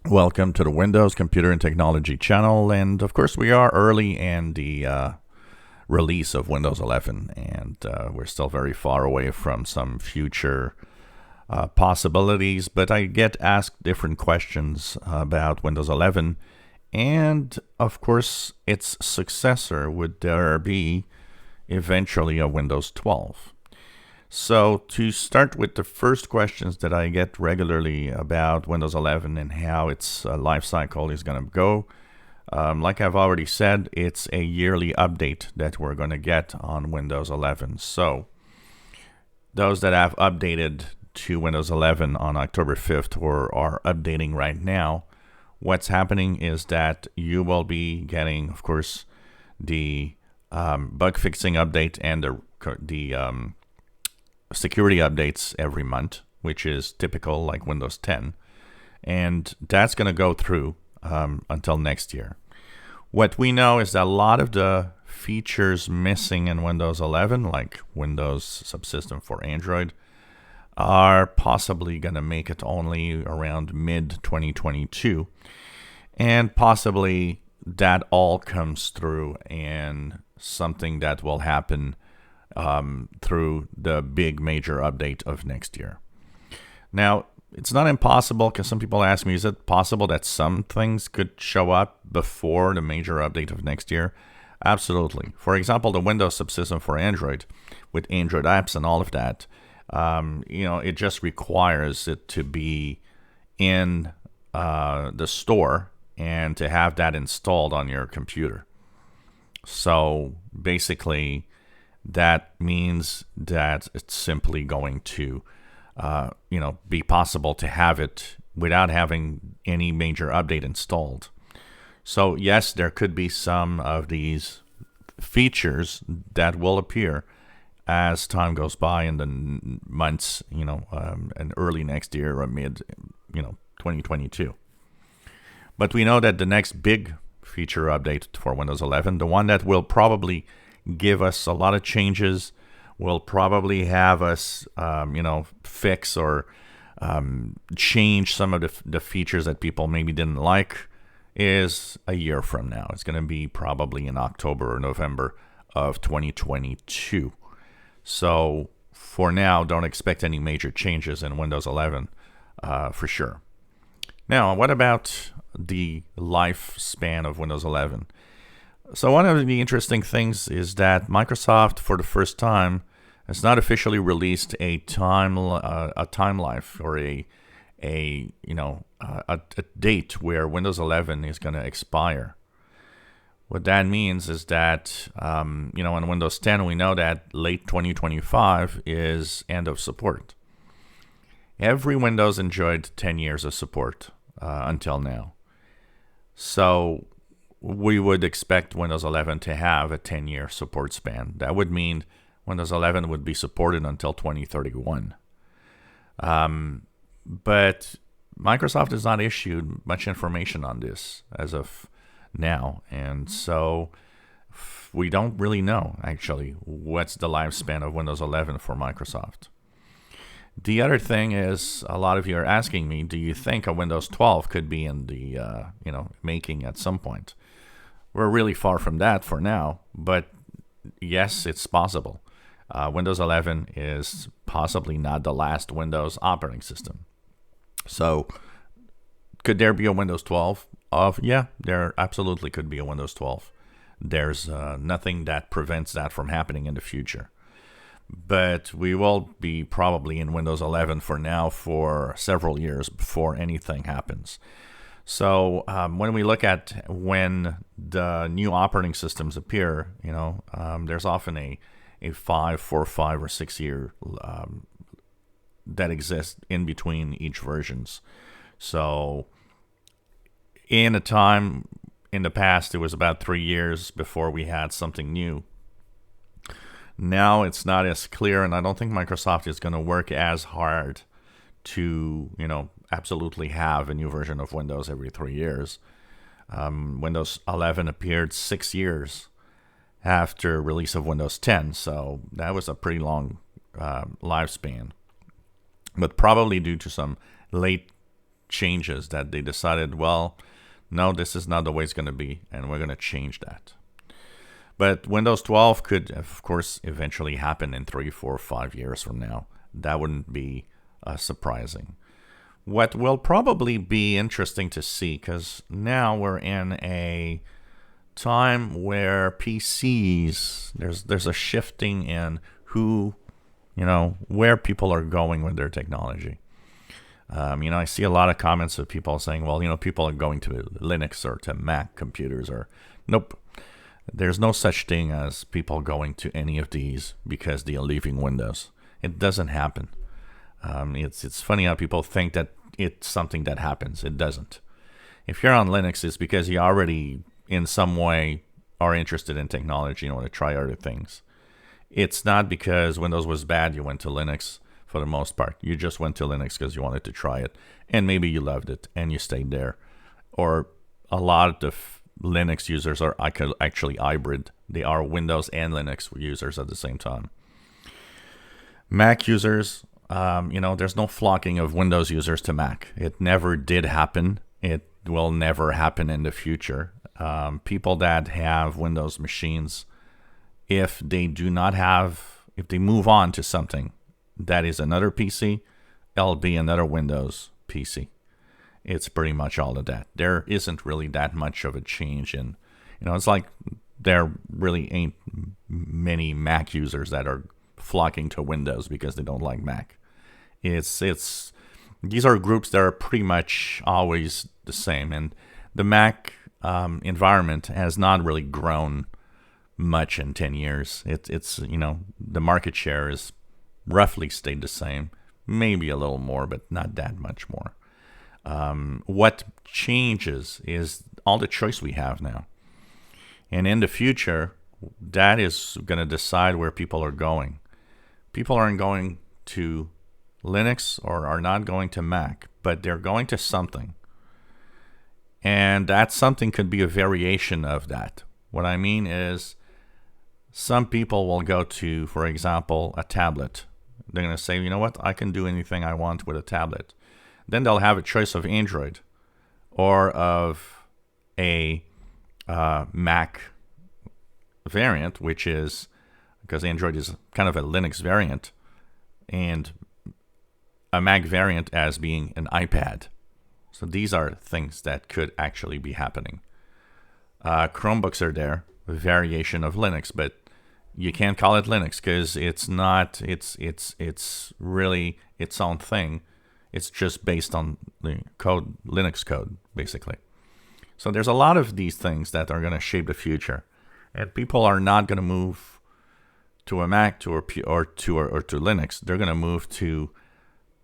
Welcome to the Windows Computer and Technology channel. And of course, we are early in the release of Windows 11, and we're still very far away from some future possibilities. But I get asked different questions about Windows 11 and, of course, its successor. Would there be eventually a Windows 12? So to start with the first questions that I get regularly about Windows 11 and how its life cycle is going to go, like I've already said, it's a yearly update that we're going to get on Windows 11. So those that have updated to Windows 11 on October 5th or are updating right now, what's happening is that you will be getting, of course, the bug fixing update and the security updates every month, which is typical like Windows 10. And that's going to go through until next year. What we know is that a lot of the features missing in Windows 11, like Windows Subsystem for Android, are possibly going to make it only around mid-2022. And possibly that all comes through in something that will happen through the big major update of next year. Now, it's not impossible, because some people ask me, is it possible that some things could show up before the major update of next year? Absolutely. For example, the Windows Subsystem for Android with Android apps and all of that, it just requires it to be in the store and to have that installed on your computer. So basically, that means that it's simply going to, be possible to have it without having any major update installed. So yes, there could be some of these features that will appear as time goes by in the months, and early next year or mid, 2022. But we know that the next big feature update for Windows 11, the one that will probably give us a lot of changes, will probably have us, fix or change some of the features that people maybe didn't like, is a year from now. It's going to be probably in October or November of 2022. So for now, don't expect any major changes in Windows 11 for sure. Now, what about the lifespan of Windows 11? So one of the interesting things is that Microsoft, for the first time, has not officially released a time life or a date where Windows 11 is going to expire. What that means is that on Windows 10 we know that late 2025 is end of support. Every Windows enjoyed 10 years of support until now. So we would expect Windows 11 to have a 10-year support span. That would mean Windows 11 would be supported until 2031. But Microsoft has not issued much information on this as of now. And so we don't really know, actually, what's the lifespan of Windows 11 for Microsoft. The other thing is, a lot of you are asking me, do you think a Windows 12 could be in the making at some point? We're really far from that for now, but yes, it's possible. Windows 11 is possibly not the last Windows operating system. So could there be a Windows 12? Yeah, there absolutely could be a Windows 12. There's nothing that prevents that from happening in the future. But we will be probably in Windows 11 for now for several years before anything happens. So when we look at when the new operating systems appear, there's often a 5 or 6 year that exists in between each versions. So in a time in the past, it was about 3 years before we had something new. Now it's not as clear, and I don't think Microsoft is going to work as hard to, absolutely have a new version of Windows every 3 years. Windows 11 appeared 6 years after release of Windows 10, so that was a pretty long lifespan. But probably due to some late changes that they decided, well, no, this is not the way it's going to be, and we're going to change that. But Windows 12 could, of course, eventually happen in 3, 4, 5 years from now. That wouldn't be surprising. What will probably be interesting to see, because now we're in a time where PCs, there's a shifting in who, where people are going with their technology. I see a lot of comments of people saying, well, people are going to Linux or to Mac computers, or nope. There's no such thing as people going to any of these because they are leaving Windows. It doesn't happen. It's funny how people think that it's something that happens. It doesn't. If you're on Linux, it's because you already, in some way, are interested in technology and want to try other things. It's not because Windows was bad you went to Linux for the most part. You just went to Linux because you wanted to try it, and maybe you loved it and you stayed there. Or a lot of Linux users are actually hybrid. They are Windows and Linux users at the same time. Mac users, there's no flocking of Windows users to Mac. It never did happen. It will never happen in the future. People that have Windows machines, if they move on to something that is another PC, it'll be another Windows PC. It's pretty much all of that. There isn't really that much of a change in, it's like there really ain't many Mac users that are flocking to Windows because they don't like Mac. These are groups that are pretty much always the same, and the Mac environment has not really grown much in 10 years. It's the market share is roughly stayed the same, maybe a little more, but not that much more. What changes is all the choice we have now, and in the future, that is going to decide where people are going. People aren't going to Linux or are not going to Mac, but they're going to something. And that something could be a variation of that. What I mean is some people will go to, for example, a tablet. They're going to say, you know what, I can do anything I want with a tablet. Then they'll have a choice of Android or of a Mac variant, which is, because Android is kind of a Linux variant, and a Mac variant as being an iPad. So these are things that could actually be happening. Chromebooks are there, a variation of Linux, but you can't call it Linux because it's not. It's really its own thing. It's just based on the code, Linux code, basically. So there's a lot of these things that are going to shape the future, and people are not going to move to a Mac or to Linux. They're going to move to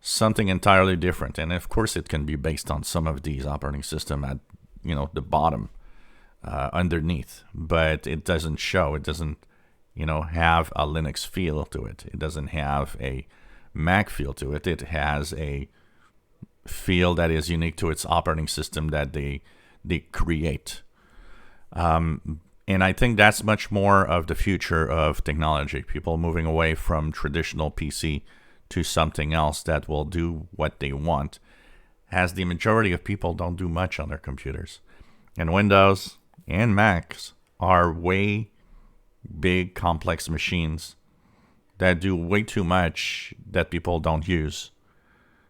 something entirely different, and of course it can be based on some of these operating system at the bottom underneath, but it doesn't show. It doesn't have a Linux feel to it. It doesn't have a Mac feel to it. It has a feel that is unique to its operating system that they create. And I think that's much more of the future of technology. People moving away from traditional PC to something else that will do what they want, as the majority of people don't do much on their computers. And Windows and Macs are way big, complex machines that do way too much that people don't use.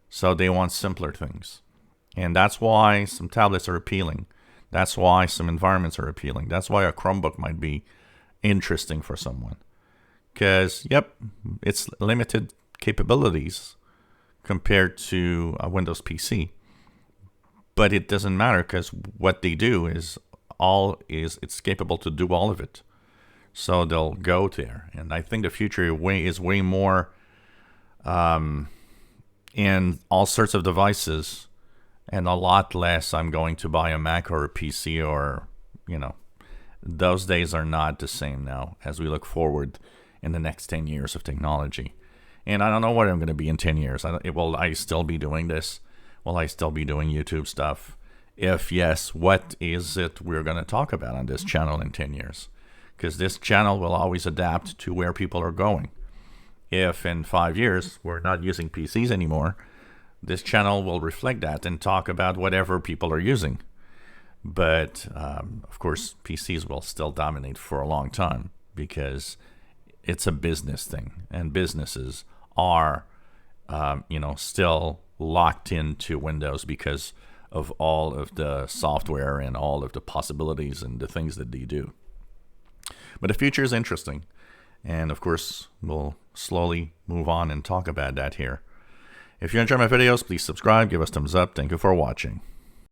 So they want simpler things. And that's why some tablets are appealing. That's why some environments are appealing. That's why a Chromebook might be interesting for someone. Because, it's limited capabilities compared to a Windows PC. But it doesn't matter because what they do is it's capable to do all of it. So they'll go there. And I think the future is way more in all sorts of devices, and a lot less I'm going to buy a Mac or a PC or, those days are not the same now as we look forward in the next 10 years of technology. And I don't know what I'm going to be in 10 years. Will I still be doing this? Will I still be doing YouTube stuff? If yes, what is it we're going to talk about on this channel in 10 years? Because this channel will always adapt to where people are going. If in 5 years we're not using PCs anymore, this channel will reflect that and talk about whatever people are using. But of course, PCs will still dominate for a long time because it's a business thing, and businesses are, still locked into Windows because of all of the software and all of the possibilities and the things that they do. But the future is interesting, and of course, we'll slowly move on and talk about that here. If you enjoy my videos, please subscribe, give us thumbs up. Thank you for watching.